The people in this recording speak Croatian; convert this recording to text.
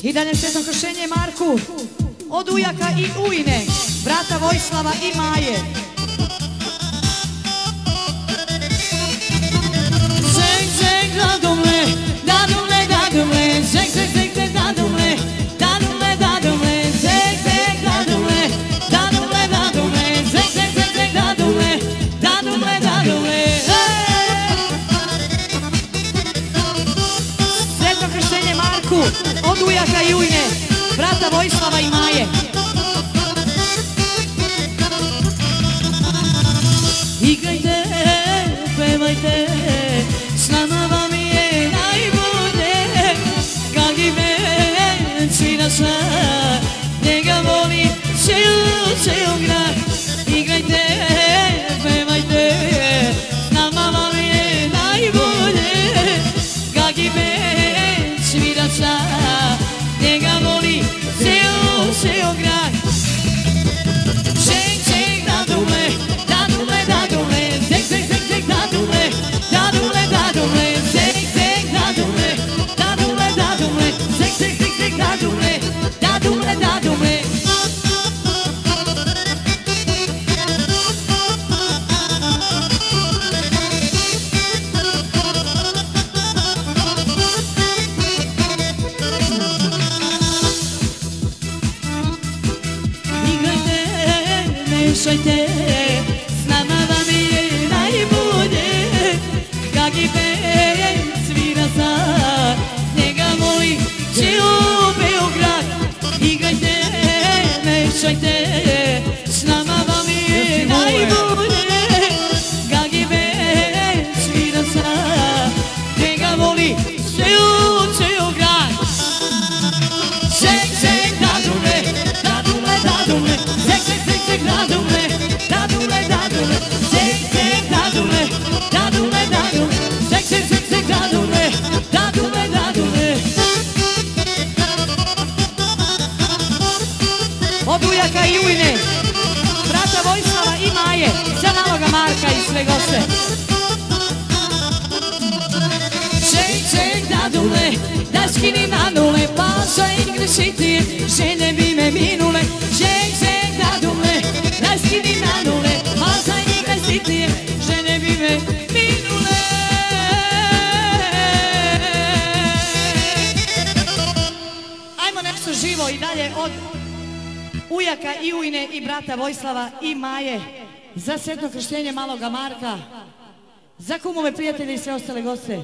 I dalje sretno kršenje Marku od ujaka i ujne, brata Vojislava i Maje. Zeng, zeng, dadumle, dadumle, dadumle, zeng, zeng, zeng, dadumle, dadumle, dadumle, zeng, zeng, dadumle, dadumle, dadumle, zeng, zeng, zeng, dadumle, dadumle, dadumle. Sretno kršenje Marku od ujaka i ujne, brata Vojislava i Maje. Igrajte, pevajte, s nama vam je najbolje. Kaki bend svira sad, njega voli ceo grad. Igrajte, pevajte, s nama vam je najbolje. Kaki bend svira sad, njega voli ceo grad. Zeng, zeng, dadumle, dadumle, dadumle, zeng, zeng, zeng, zeng, dadumle, dadumle, dadumle, zeng, zeng, dadumle, dadumle, dadumle, zeng, zeng, zeng, zeng, dadumle, dadumle, dadumle. Mešajte, s nama vam je najbolje. Kaki bend svira sad, njega voli ceo Beograd. Igrajte, mešajte, s nama vam je najbolje. Kaki bend svira sad, njega voli ceo grad. Zeng, zeng, dadumle, dadumle, dadumle, zeng, zeng, zeng, zeng, dadumle, dadumle, dadumle, zeng, zeng, dadumle, dadumle, dadumle, zeng, zeng, zeng, zeng, dadumle, dadumle, dadumle. Od ujaka i ujne, brata Vojislava i Maje, za maloga Marka i sve goste. Zeng, zeng, dadumle, da skinim na nule, pa za igre sitije, žene bi me minule. Zeng, zeng, dadumle, da skinim na nule, pa za igre sitije, žene bi me minule. Ajmo nešto živo i dalje od ujaka i ujne i brata Vojislava i Maje. Za sretno krštenje maloga Marka, za kumove, prijatelje i sve ostale goste.